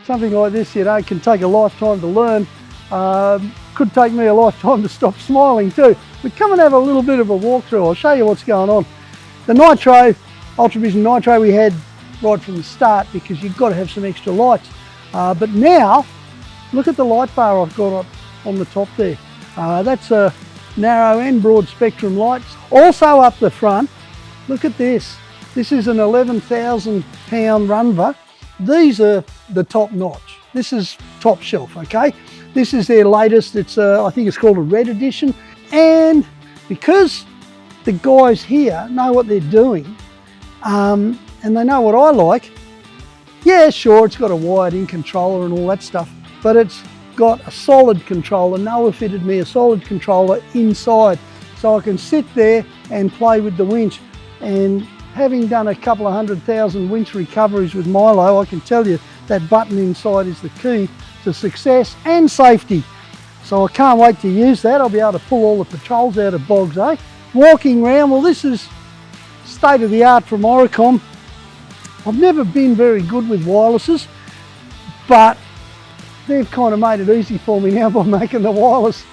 something like this, you know, can take a lifetime to learn. Could take me a lifetime to stop smiling too. But come and have a little bit of a walkthrough. I'll show you what's going on. The nitro, Ultravision nitro, we had right from the start because you've got to have some extra lights. But now, look at the light bar I've got on the top there. That's a narrow and broad spectrum lights. Also up the front, look at this. This is an 11,000 pound Runva. These are the top notch. This is top shelf, okay? This is their latest. It's I think it's called a red edition. And because the guys here know what they're doing, and they know what I like, yeah, sure, it's got a wired-in controller and all that stuff, but it's got a solid controller. Noah fitted me a solid controller inside, so I can sit there and play with the winch. And having done a couple of 100,000 winch recoveries with Milo, I can tell you that button inside is the key to success and safety. So I can't wait to use that. I'll be able to pull all the patrols out of bogs, eh? Walking around, well, this is state of the art from Oricom. I've never been very good with wirelesses, but they've kind of made it easy for me now by making the wireless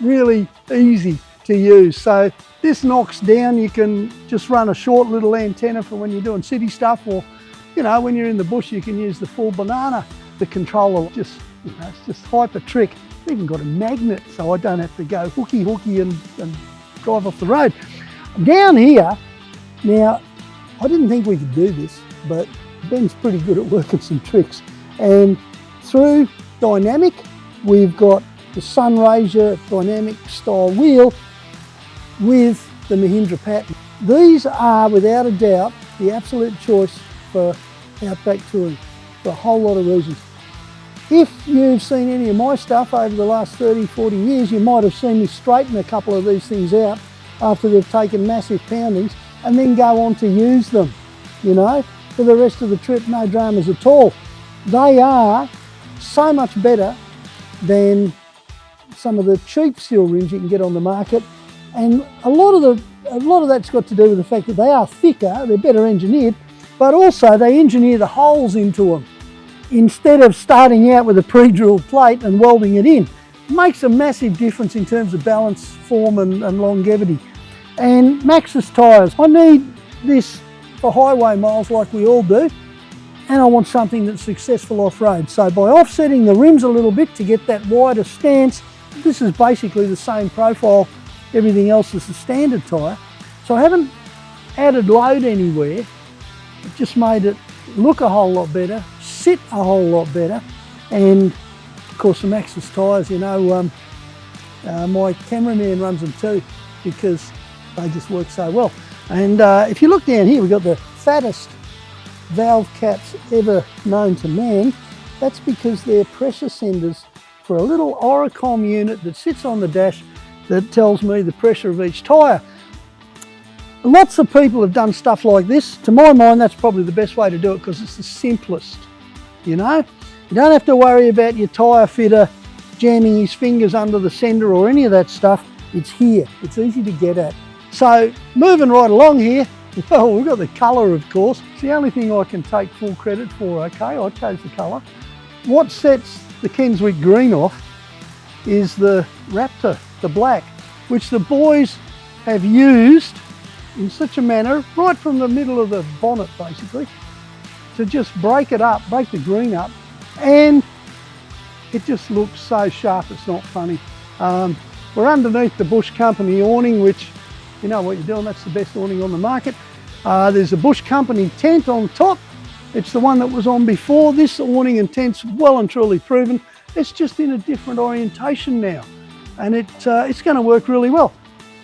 really easy to use. So this knocks down, you can just run a short little antenna for when you're doing city stuff, or, you know, when you're in the bush, you can use the full banana. The controller just, you know, it's just hyper trick. I've even got a magnet, so I don't have to go hooky and drive off the road. Down here, now, I didn't think we could do this, but Ben's pretty good at working some tricks. And through dynamic, we've got the Sunraysia dynamic style wheel with the Mahindra pattern. These are without a doubt the absolute choice for outback touring for a whole lot of reasons. If you've seen any of my stuff over the last 30, 40 years, you might have seen me straighten a couple of these things out after they've taken massive poundings and then go on to use them, you know, for the rest of the trip, no dramas at all. They are so much better than some of the cheap steel rims you can get on the market, and a lot of that's got to do with the fact that they are thicker, they're better engineered, but also they engineer the holes into them instead of starting out with a pre-drilled plate and welding it in. It makes a massive difference in terms of balance, form and longevity. And Maxxis tyres, I need this for highway miles like we all do, and I want something that's successful off-road. So by offsetting the rims a little bit to get that wider stance, this is basically the same profile, everything else is the standard tyre. So I haven't added load anywhere, it just made it look a whole lot better, sit a whole lot better, and of course the Maxxis tyres, you know, my cameraman runs them too because they just work so well. And if you look down here, we've got the fattest valve caps ever known to man. That's because they're pressure senders for a little Oricom unit that sits on the dash that tells me the pressure of each tyre. Lots of people have done stuff like this. To my mind, that's probably the best way to do it because it's the simplest, you know? You don't have to worry about your tyre fitter jamming his fingers under the sender or any of that stuff. It's here, it's easy to get at. So moving right along here, well, we've got the colour, of course. It's the only thing I can take full credit for, okay? I chose the colour. What sets the Kenswick green off is the Raptor, the black, which the boys have used in such a manner, right from the middle of the bonnet basically, to just break it up, break the green up, and it just looks so sharp it's not funny. We're underneath the Bush Company awning, which, you know what you're doing, that's the best awning on the market. There's a Bush Company tent on top. It's the one that was on before. This awning and tent's well and truly proven. It's just in a different orientation now, and it's going to work really well.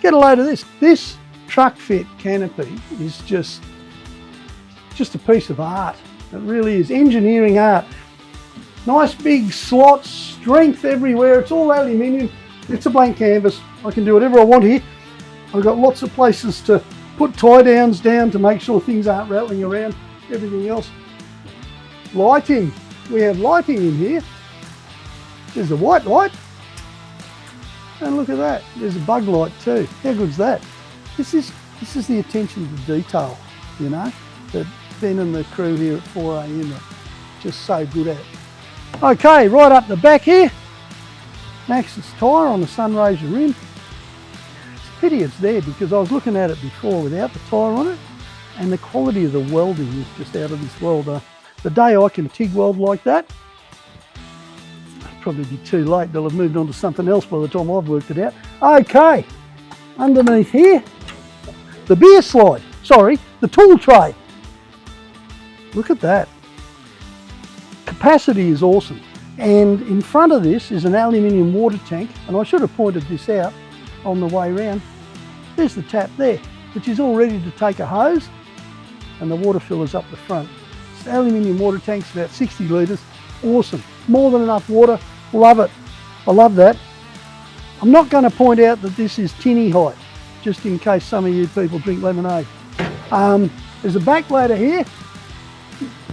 Get a load of this. This truck fit canopy is just a piece of art. It really is engineering art. Nice big slots, strength everywhere. It's all aluminium. It's a blank canvas. I can do whatever I want here. I've got lots of places to put tie downs down to make sure things aren't rattling around. Everything else. Lighting. We have lighting in here. There's a white light. And look at that. There's a bug light too. How good's that? This is the attention to detail, you know, that Ben and the crew here at 4am are just so good at. Okay, right up the back here, Maxxis tyre on the Sunraiser rim. It's a pity it's there because I was looking at it before without the tyre on it, and the quality of the welding is just out of this world. The day I can TIG weld like that, it'll probably be too late. They'll have moved on to something else by the time I've worked it out. Okay, underneath here, the beer slide. Sorry, the tool tray. Look at that. Capacity is awesome. And in front of this is an aluminium water tank, and I should have pointed this out on the way round. There's the tap there, which is all ready to take a hose, and the water filler's up the front. It's aluminium water tank's about 60 litres. Awesome. More than enough water. Love it. I love that. I'm not going to point out that this is tinny height, just in case some of you people drink lemonade. There's a back ladder here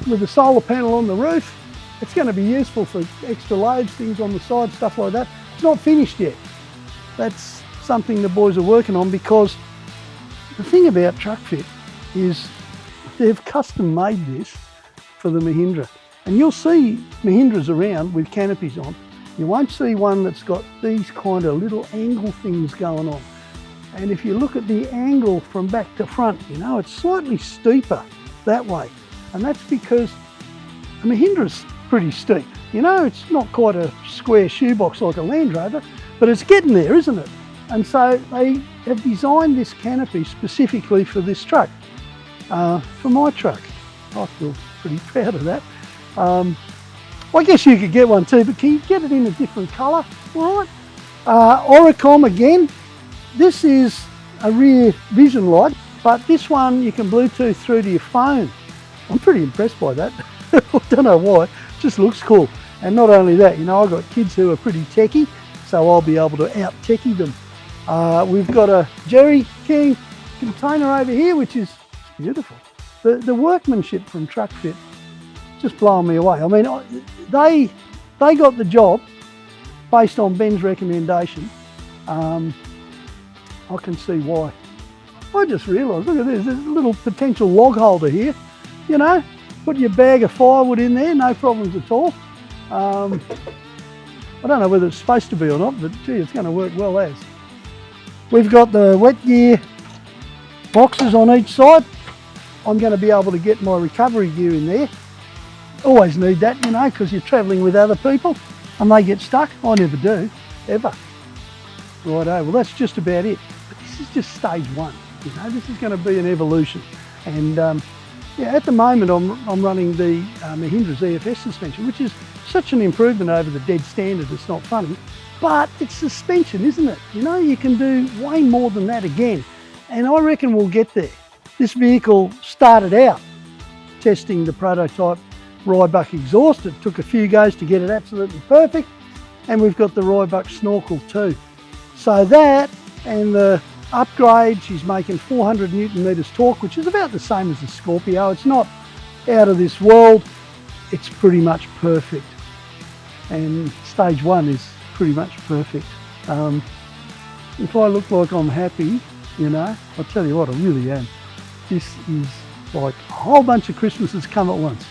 with a solar panel on the roof. It's going to be useful for extra loads, things on the side, stuff like that. It's not finished yet. That's something the boys are working on, because the thing about Truck Fit is they've custom made this for the Mahindra. And you'll see Mahindras around with canopies on. You won't see one that's got these kind of little angle things going on. And if you look at the angle from back to front, you know, it's slightly steeper that way. And that's because the Mahindra's pretty steep. You know, it's not quite a square shoebox like a Land Rover, but it's getting there, isn't it? And so they have designed this canopy specifically for this truck, for my truck. I feel pretty proud of that. I guess you could get one too, but can you get it in a different colour? All right. Oricom again. This is a rear vision light, but this one you can Bluetooth through to your phone. I'm pretty impressed by that. I don't know why, it just looks cool. And not only that, you know, I've got kids who are pretty techie, so I'll be able to out-techie them. We've got a Jerry King container over here, which is beautiful. The workmanship from Truck Fit just blowing me away. I mean, they got the job based on Ben's recommendation. I can see why. I just realised, look at this, there's a little potential log holder here. You know, put your bag of firewood in there, no problems at all. I don't know whether it's supposed to be or not, but gee, it's going to work well as. We've got the wet gear boxes on each side. I'm going to be able to get my recovery gear in there. Always need that, you know, because you're travelling with other people and they get stuck. I never do, ever. Righto, well that's just about it. But this is just stage one, you know, this is going to be an evolution. And yeah, at the moment I'm running the Mahindra's EFS suspension, which is such an improvement over the dead standard, it's not funny. But it's suspension, isn't it? You know, you can do way more than that again. And I reckon we'll get there. This vehicle started out testing the prototype Rybuck exhaust. It took a few goes to get it absolutely perfect. And we've got the Rybuck snorkel too. So that and the upgrade, she's making 400 Newton meters torque, which is about the same as the Scorpio. It's not out of this world. It's pretty much perfect. And stage one is pretty much perfect. If I look like I'm happy, you know, I'll tell you what, I really am. This is like a whole bunch of Christmases come at once.